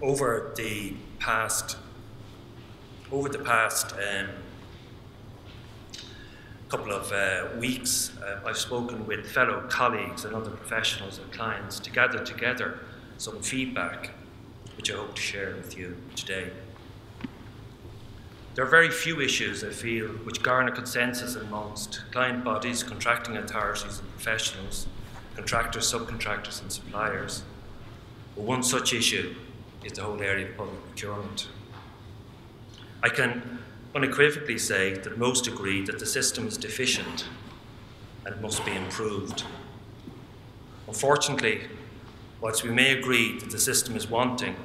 over the past couple of weeks, I've spoken with fellow colleagues and other professionals and clients to gather together some feedback, which I hope to share with you today. There are very few issues, I feel, which garner consensus amongst client bodies, contracting authorities and professionals, contractors, subcontractors and suppliers. But one such issue is the whole area of public procurement. I can unequivocally say that most agree that the system is deficient and it must be improved. Unfortunately, whilst we may agree that the system is wanting,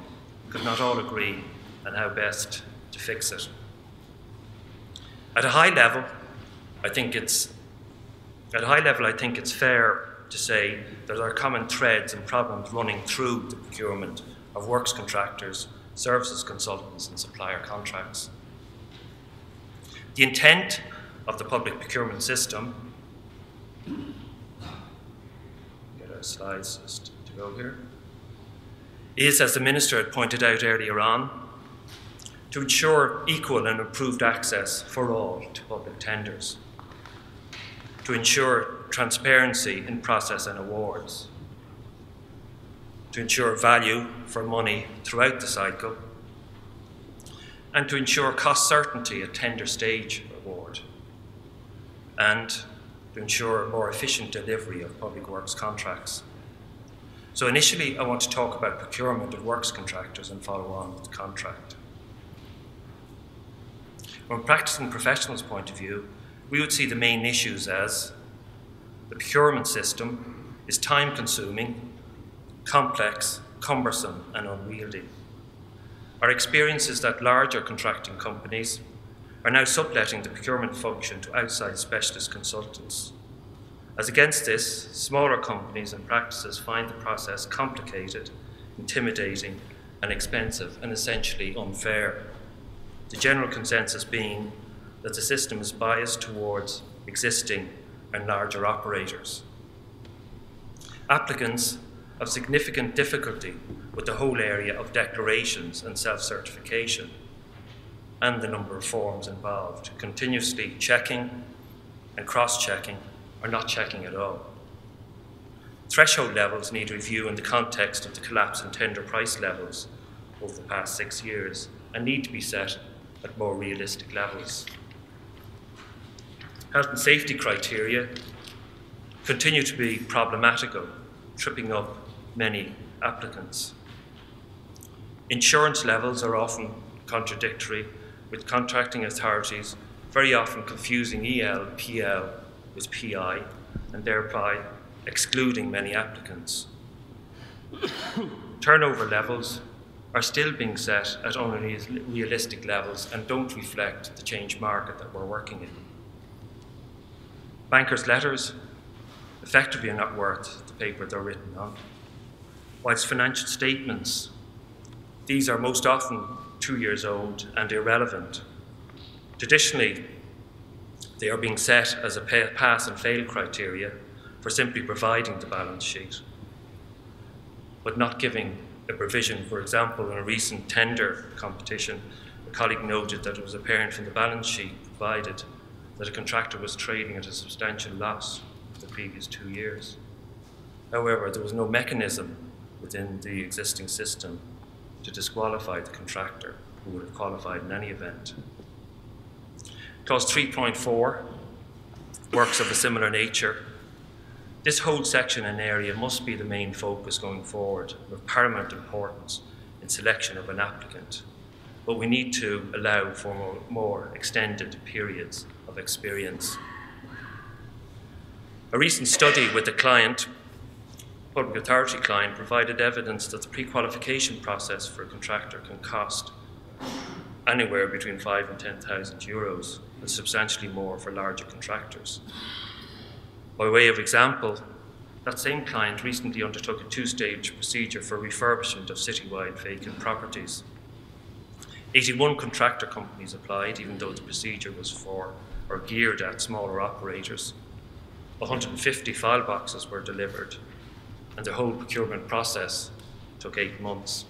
we could not all agree on how best to fix it. At a high level, I think it's fair to say that there are common threads and problems running through the procurement of works contractors, services consultants and supplier contracts. The intent of the public procurement system, get our slides just to go here, is, as the Minister had pointed out earlier on, to ensure equal and improved access for all to public tenders, to ensure transparency in process and awards, to ensure value for money throughout the cycle, and to ensure cost certainty at tender stage award, and to ensure more efficient delivery of public works contracts. So initially, I want to talk about procurement of works contractors and follow on with the contract. From a practicing professional's point of view, we would see the main issues as the procurement system is time-consuming, complex, cumbersome and unwieldy. Our experience is that larger contracting companies are now subletting the procurement function to outside specialist consultants. As against this, smaller companies and practices find the process complicated, intimidating and expensive and essentially unfair. The general consensus being that the system is biased towards existing and larger operators. Applicants have significant difficulty with the whole area of declarations and self-certification and the number of forms involved, continuously checking and cross-checking or not checking at all. Threshold levels need review in the context of the collapse in tender price levels over the past 6 years and need to be set at more realistic levels. Health and safety criteria continue to be problematical, tripping up many applicants. Insurance levels are often contradictory, with contracting authorities very often confusing EL, PL with PI, and thereby excluding many applicants. Turnover levels are still being set at unrealistic levels and don't reflect the changed market that we're working in. Bankers' letters effectively are not worth the paper they're written on. Whilst financial statements, these are most often 2 years old and irrelevant. Traditionally, they are being set as a pass and fail criteria for simply providing the balance sheet, but not giving a provision. For example, in a recent tender competition, a colleague noted that it was apparent from the balance sheet provided that a contractor was trading at a substantial loss for the previous 2 years. However, there was no mechanism within the existing system to disqualify the contractor who would have qualified in any event. Clause 3.4, works of a similar nature. This whole section and area must be the main focus going forward, of paramount importance in selection of an applicant. But we need to allow for more extended periods of experience. A recent study with a client, public authority client, provided evidence that the pre-qualification process for a contractor can cost anywhere between 5,000 and 10,000 euros, and substantially more for larger contractors. By way of example, that same client recently undertook a 2-stage procedure for refurbishment of citywide vacant properties. 81 contractor companies applied, even though the procedure was for or geared at smaller operators. 150 file boxes were delivered, and the whole procurement process took 8 months.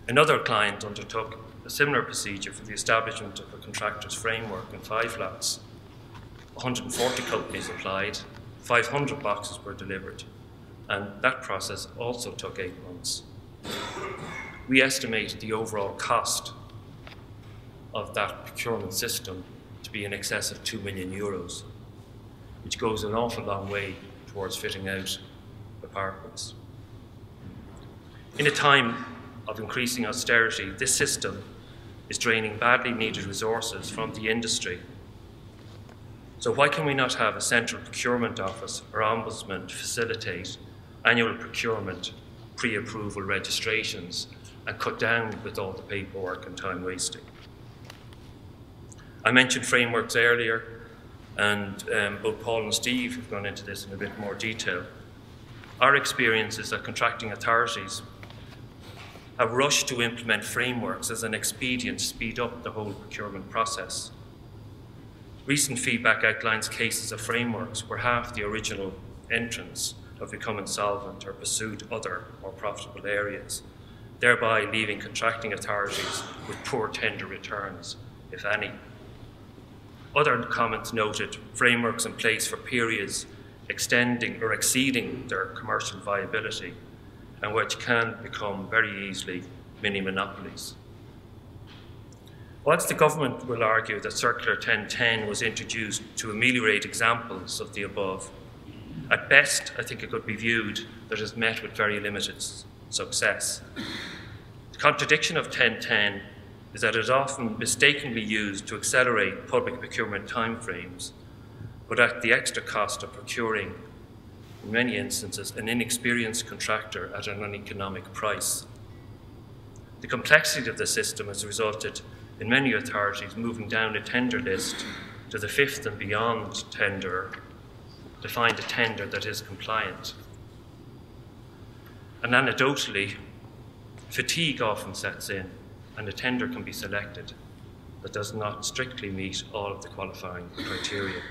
Another client undertook a similar procedure for the establishment of a contractors framework in 5 lots. 140 companies applied, 500 boxes were delivered, and that process also took 8 months. We estimated the overall cost of that procurement system to be in excess of €2 million, which goes an awful long way towards fitting out apartments. In a time of increasing austerity, this system is draining badly needed resources from the industry. So why can we not have a central procurement office or ombudsman to facilitate annual procurement, pre-approval registrations, and cut down with all the paperwork and time wasting? I mentioned frameworks earlier, and both Paul and Steve have gone into this in a bit more detail. Our experience is that contracting authorities have rushed to implement frameworks as an expedient to speed up the whole procurement process. Recent feedback outlines cases of frameworks where half the original entrants have become insolvent or pursued other more profitable areas, thereby leaving contracting authorities with poor tender returns, if any. Other comments noted frameworks in place for periods extending or exceeding their commercial viability, and which can become very easily mini-monopolies. Whilst the government will argue that Circular 1010 was introduced to ameliorate examples of the above, at best I think it could be viewed that it is met with very limited success. The contradiction of 1010 is that it is often mistakenly used to accelerate public procurement timeframes, but at the extra cost of procuring, in many instances, an inexperienced contractor at an uneconomic price. The complexity of the system has resulted in many authorities moving down a tender list to the 5th and beyond tender to find a tender that is compliant. And anecdotally, fatigue often sets in, and a tender can be selected that does not strictly meet all of the qualifying criteria.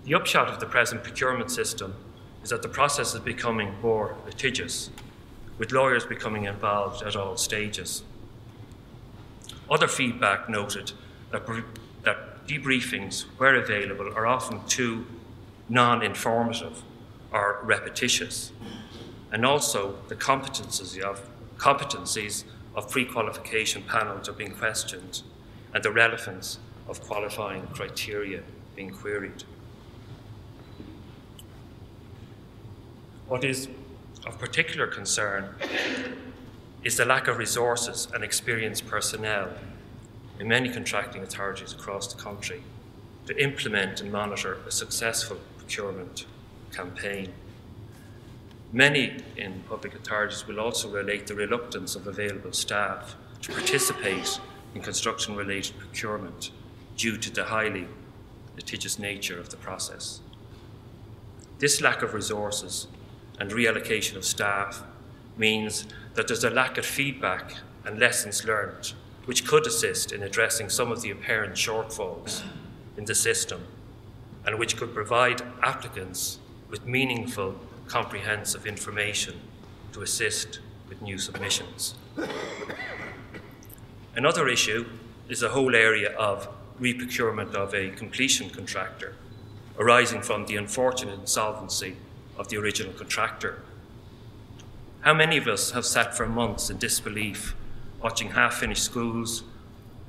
The upshot of the present procurement system is that the process is becoming more litigious, with lawyers becoming involved at all stages. Other feedback noted that debriefings, where available, are often too non-informative or repetitious, and also the competencies of pre-qualification panels are being questioned, and the relevance of qualifying criteria being queried. What is of particular concern is the lack of resources and experienced personnel in many contracting authorities across the country to implement and monitor a successful procurement campaign. Many in public authorities will also relate the reluctance of available staff to participate in construction-related procurement due to the highly litigious nature of the process. This lack of resources and reallocation of staff means that there's a lack of feedback and lessons learned, which could assist in addressing some of the apparent shortfalls in the system, and which could provide applicants with meaningful, comprehensive information to assist with new submissions. Another issue is the whole area of reprocurement of a completion contractor, arising from the unfortunate insolvency of the original contractor. How many of us have sat for months in disbelief, watching half-finished schools,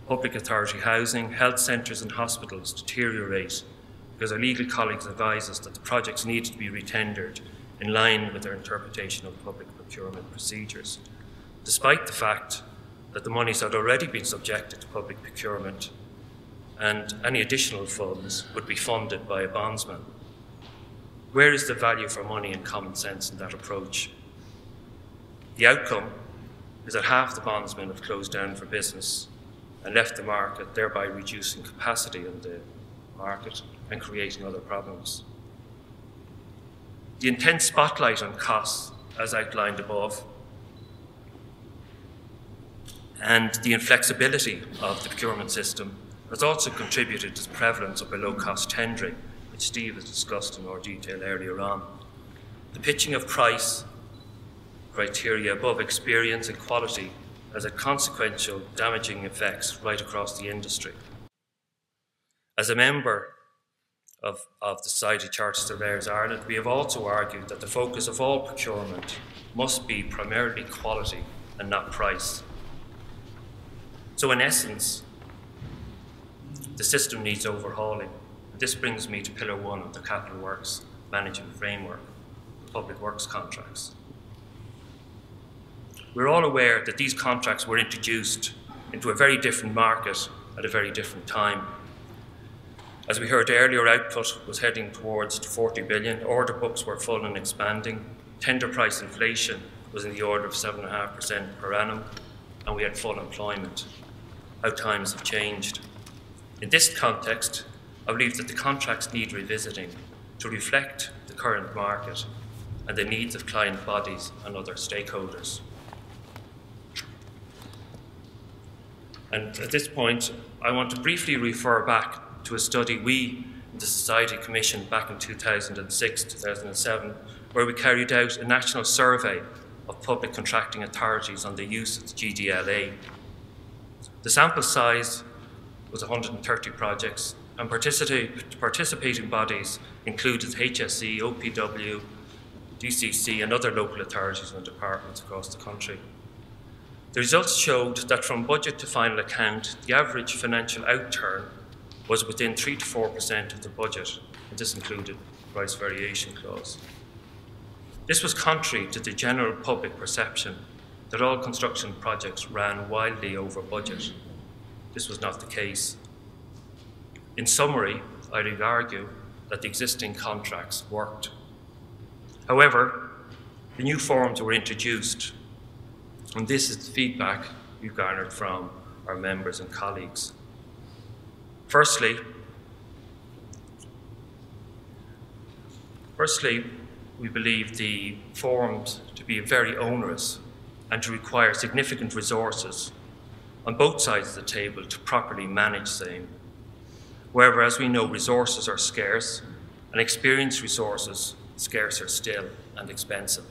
public authority housing, health centres and hospitals deteriorate because our legal colleagues advise us that the projects need to be retendered in line with their interpretation of public procurement procedures, despite the fact that the monies had already been subjected to public procurement and any additional funds would be funded by a bondsman. Where is the value for money and common sense in that approach? The outcome is that half the bondsmen have closed down for business and left the market, thereby reducing capacity in the market and creating other problems. The intense spotlight on costs, as outlined above, and the inflexibility of the procurement system has also contributed to the prevalence of below-cost tendering, which Steve has discussed in more detail earlier on. The pitching of price criteria above experience and quality has had consequential damaging effects right across the industry. As a member of the Society of Chartered Surveyors Ireland, we have also argued that the focus of all procurement must be primarily quality and not price. So in essence, the system needs overhauling. This brings me to Pillar 1 of the Capital Works Management Framework, the public works contracts. We're all aware that these contracts were introduced into a very different market at a very different time. As we heard earlier, output was heading towards 40 billion, order books were full and expanding, tender price inflation was in the order of 7.5% per annum, and we had full employment. How times have changed. In this context, I believe that the contracts need revisiting to reflect the current market and the needs of client bodies and other stakeholders. And at this point, I want to briefly refer back to a study we in the Society commissioned back in 2006-2007, where we carried out a national survey of public contracting authorities on the use of the GDLA. The sample size was 130 projects, and participating bodies included HSE, OPW, DCC, and other local authorities and departments across the country. The results showed that from budget to final account, the average financial outturn was within 3 to 4% of the budget, and this included the price variation clause. This was contrary to the general public perception that all construction projects ran wildly over budget. This was not the case. In summary, I would argue that the existing contracts worked. However, the new forms were introduced, and this is the feedback we've garnered from our members and colleagues. Firstly, we believe the forms to be very onerous and to require significant resources on both sides of the table to properly manage same. However, as we know, resources are scarce, and experienced resources scarcer still and expensive.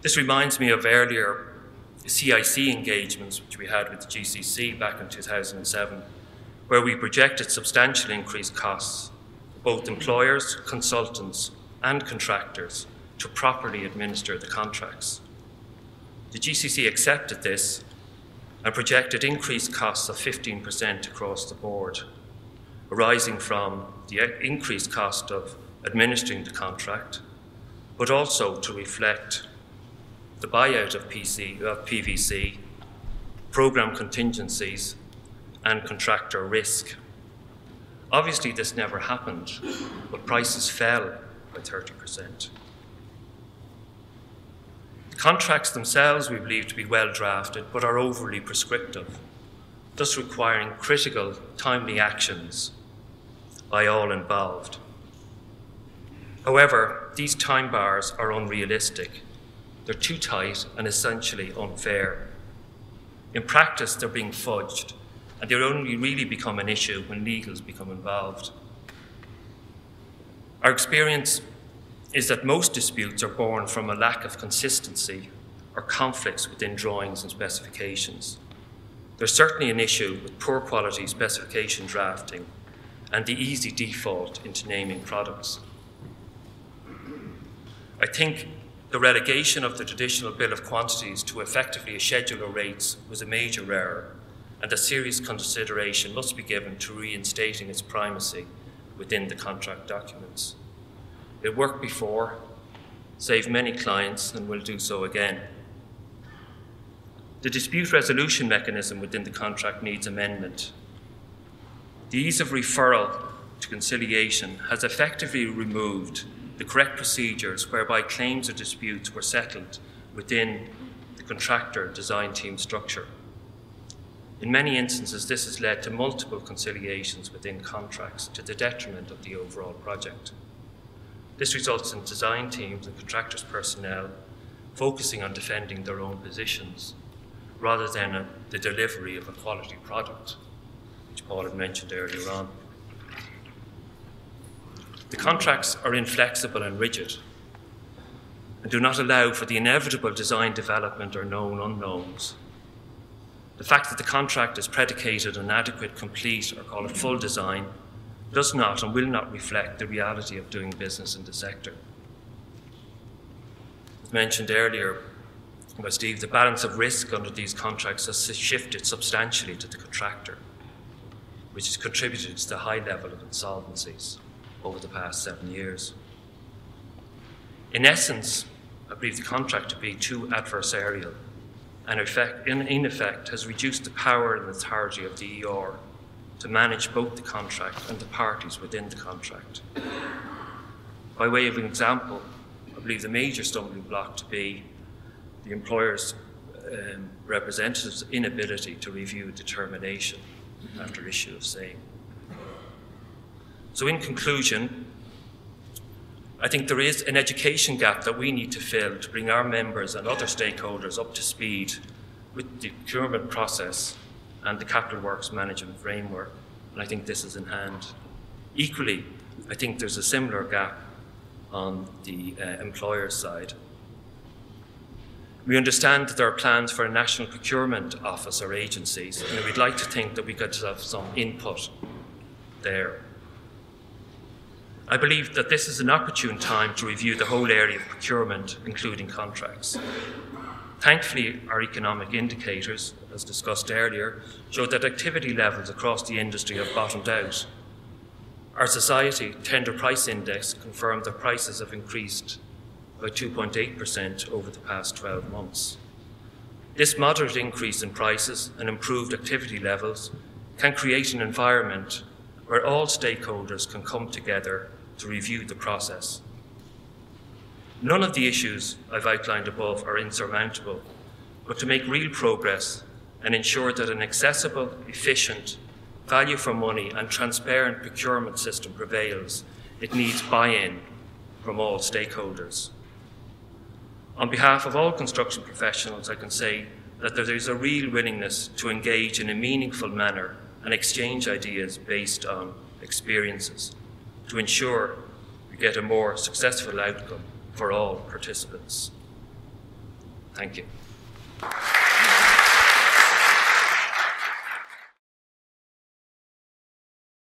This reminds me of earlier CIC engagements which we had with the GCC back in 2007, where we projected substantial increased costs for both employers, consultants, and contractors to properly administer the contracts. The GCC accepted this and projected increased costs of 15% across the board, arising from the increased cost of administering the contract, but also to reflect the buyout of PVC, programme contingencies, and contractor risk. Obviously, this never happened, but prices fell by 30%. The contracts themselves we believe to be well drafted, but are overly prescriptive, thus requiring critical, timely actions by all involved. However, these time bars are unrealistic. They're too tight and essentially unfair. In practice, they're being fudged, and they only really become an issue when legals become involved. Our experience is that most disputes are born from a lack of consistency or conflicts within drawings and specifications. There's certainly an issue with poor quality specification drafting and the easy default into naming products. I think the relegation of the traditional bill of quantities to effectively a schedule of rates was a major error, and a serious consideration must be given to reinstating its primacy within the contract documents. It worked before, saved many clients, and will do so again. The dispute resolution mechanism within the contract needs amendment. The ease of referral to conciliation has effectively removed the correct procedures whereby claims or disputes were settled within the contractor design team structure. In many instances, this has led to multiple conciliations within contracts to the detriment of the overall project. This results in design teams and contractors' personnel focusing on defending their own positions rather than the delivery of a quality product, which Paul had mentioned earlier on. The contracts are inflexible and rigid, and do not allow for the inevitable design development or known unknowns. The fact that the contract is predicated on adequate, complete, or call it full design, does not and will not reflect the reality of doing business in the sector. As mentioned earlier by Steve, the balance of risk under these contracts has shifted substantially to the contractor, which has contributed to the high level of insolvencies over the past 7 years. In essence, I believe the contract to be too adversarial and in effect has reduced the power and authority of the ER to manage both the contract and the parties within the contract. By way of an example, I believe the major stumbling block to be the employer's representative's inability to review determination after issue of same. So in conclusion, I think there is an education gap that we need to fill to bring our members and other stakeholders up to speed with the procurement process and the capital works management framework, and I think this is in hand. Equally, I think there's a similar gap on the employer side. We understand that there are plans for a national procurement office or agencies, and we'd like to think that we could have some input there. I believe that this is an opportune time to review the whole area of procurement, including contracts. Thankfully, our economic indicators, as discussed earlier, show that activity levels across the industry have bottomed out. Our Society Tender Price Index confirmed that prices have increased by 2.8% over the past 12 months. This moderate increase in prices and improved activity levels can create an environment where all stakeholders can come together to review the process. None of the issues I've outlined above are insurmountable, but to make real progress and ensure that an accessible, efficient, value for money and transparent procurement system prevails, it needs buy-in from all stakeholders. On behalf of all construction professionals, I can say that there is a real willingness to engage in a meaningful manner and exchange ideas based on experiences to ensure we get a more successful outcome for all participants. Thank you.